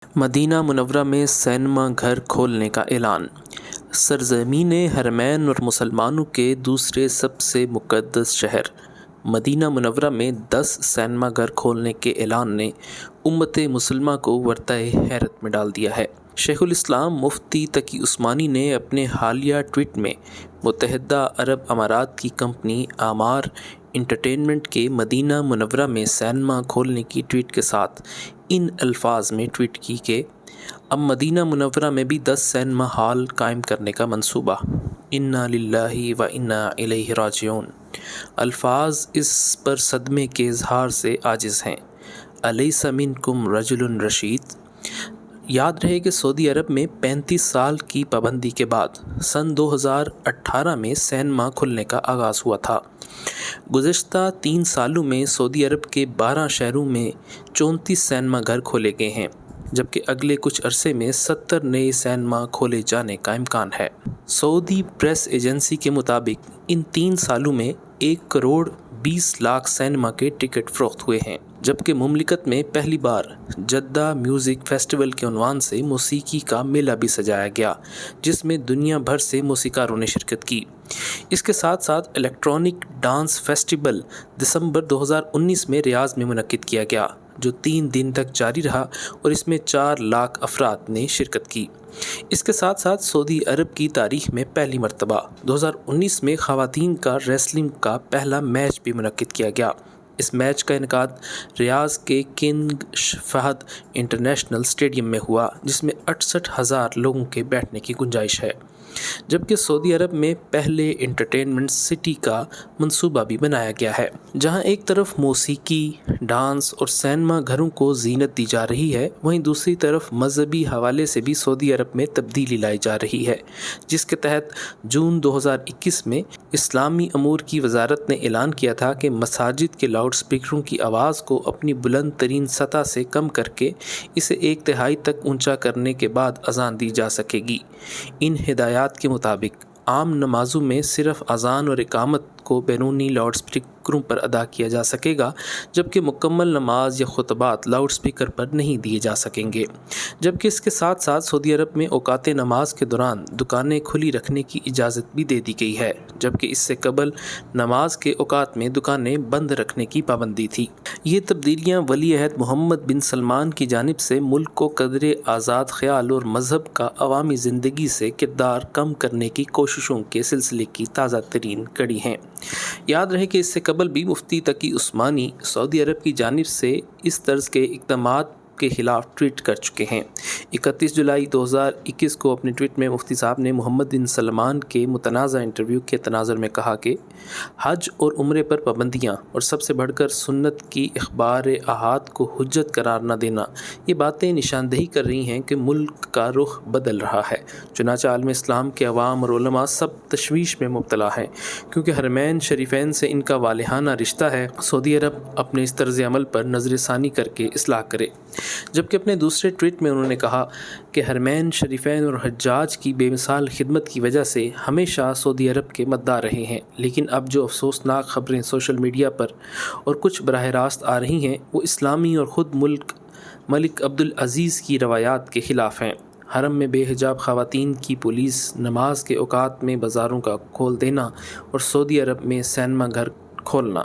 مدینہ منورہ میں سینما گھر کھولنے کا اعلان۔ سرزمین حرمین اور مسلمانوں کے دوسرے سب سے مقدس شہر مدینہ منورہ میں 10 سینما گھر کھولنے کے اعلان نے امت مسلمہ کو ورطۂ حیرت میں ڈال دیا ہے۔ شیخ الاسلام مفتی تقی عثمانی نے اپنے حالیہ ٹویٹ میں متحدہ عرب امارات کی کمپنی آمار انٹرٹینمنٹ کے مدینہ منورہ میں سینما کھولنے کی ٹویٹ کے ساتھ ان الفاظ میں ٹویٹ کی کہ اب مدینہ منورہ میں بھی 10 سینما ہال قائم کرنے کا منصوبہ۔ انا للہ و انا الیہ راجعون۔ الفاظ اس پر صدمے کے اظہار سے عاجز ہیں۔ الیس منکم رجل رشید۔ یاد رہے کہ سعودی عرب میں 35 سال کی پابندی کے بعد سن 2018 میں سینما کھلنے کا آغاز ہوا تھا۔ گزشتہ 3 سالوں میں سعودی عرب کے 12 شہروں میں 34 سینما گھر کھولے گئے ہیں، جبکہ اگلے کچھ عرصے میں 70 نئے سینما کھولے جانے کا امکان ہے۔ سعودی پریس ایجنسی کے مطابق ان 3 سالوں میں 1,20,00,000 سینما کے ٹکٹ فروخت ہوئے ہیں، جبکہ مملکت میں پہلی بار جدہ میوزک فیسٹیول کے عنوان سے موسیقی کا میلہ بھی سجایا گیا، جس میں دنیا بھر سے موسیقاروں نے شرکت کی۔ اس کے ساتھ ساتھ الیکٹرانک ڈانس فیسٹیول دسمبر 2019 میں ریاض میں منعقد کیا گیا، جو 3 دن تک جاری رہا اور اس میں 4 لاکھ افراد نے شرکت کی۔ اس کے ساتھ ساتھ سعودی عرب کی تاریخ میں پہلی مرتبہ 2019 میں خواتین کا ریسلنگ کا پہلا میچ بھی منعقد کیا گیا۔ اس میچ کا انعقاد ریاض کے کنگ فہد انٹرنیشنل اسٹیڈیم میں ہوا، جس میں 68,000 لوگوں کے بیٹھنے کی گنجائش ہے، جبکہ سعودی عرب میں پہلے انٹرٹینمنٹ سٹی کا منصوبہ بھی بنایا گیا ہے، جہاں ایک طرف موسیقی، ڈانس اور سینما گھروں کو زینت دی جا رہی ہے، وہیں دوسری طرف مذہبی حوالے سے بھی سعودی عرب میں تبدیلی لائی جا رہی ہے، جس کے تحت جون 2021 میں اسلامی امور کی وزارت نے اعلان کیا تھا کہ مساجد کے لاؤڈ اسپیکروں کی آواز کو اپنی بلند ترین سطح سے کم کر کے اسے 1/3 تک اونچا کرنے کے بعد اذان دی جا سکے گی۔ ان ہدایات کے مطابق عام نمازوں میں صرف اذان اور اقامت کو بیرونی لاؤڈ اسپیکروں پر ادا کیا جا سکے گا، جبکہ مکمل نماز یا خطبات لاؤڈ اسپیکر پر نہیں دیے جا سکیں گے۔ جبکہ اس کے ساتھ ساتھ سعودی عرب میں اوقات نماز کے دوران دکانیں کھلی رکھنے کی اجازت بھی دے دی گئی ہے، جبکہ اس سے قبل نماز کے اوقات میں دکانیں بند رکھنے کی پابندی تھی۔ یہ تبدیلیاں ولی عہد محمد بن سلمان کی جانب سے ملک کو قدر آزاد خیال اور مذہب کا عوامی زندگی سے کردار کم کرنے کی کوششوں کے سلسلے کی تازہ ترین کڑی ہیں۔ یاد رہے کہ اس سے قبل بھی مفتی تقی عثمانی سعودی عرب کی جانب سے اس طرز کے اقدامات کے خلاف ٹویٹ کر چکے ہیں۔ 31 جولائی 2021 کو اپنے ٹویٹ میں مفتی صاحب نے محمد بن سلمان کے متنازع انٹرویو کے تناظر میں کہا کہ حج اور عمرے پر پابندیاں اور سب سے بڑھ کر سنت کی اخبار احاد کو حجت قرار نہ دینا، یہ باتیں نشاندہی کر رہی ہیں کہ ملک کا رخ بدل رہا ہے۔ چنانچہ عالم اسلام کے عوام اور علماء سب تشویش میں مبتلا ہیں، کیونکہ حرمین شریفین سے ان کا والہانہ رشتہ ہے۔ سعودی عرب اپنے اس طرز عمل پر نظر ثانی کر کے اصلاح کرے۔ جبکہ اپنے دوسرے ٹویٹ میں انہوں نے کہا کہ حرمین شریفین اور حجاج کی بے مثال خدمت کی وجہ سے ہمیشہ سعودی عرب کے مداح رہے ہیں، لیکن اب جو افسوسناک خبریں سوشل میڈیا پر اور کچھ براہ راست آ رہی ہیں، وہ اسلامی اور خود ملک عبدالعزیز کی روایات کے خلاف ہیں۔ حرم میں بے حجاب خواتین کی پولیس، نماز کے اوقات میں بازاروں کا کھول دینا اور سعودی عرب میں سینما گھر کھولنا۔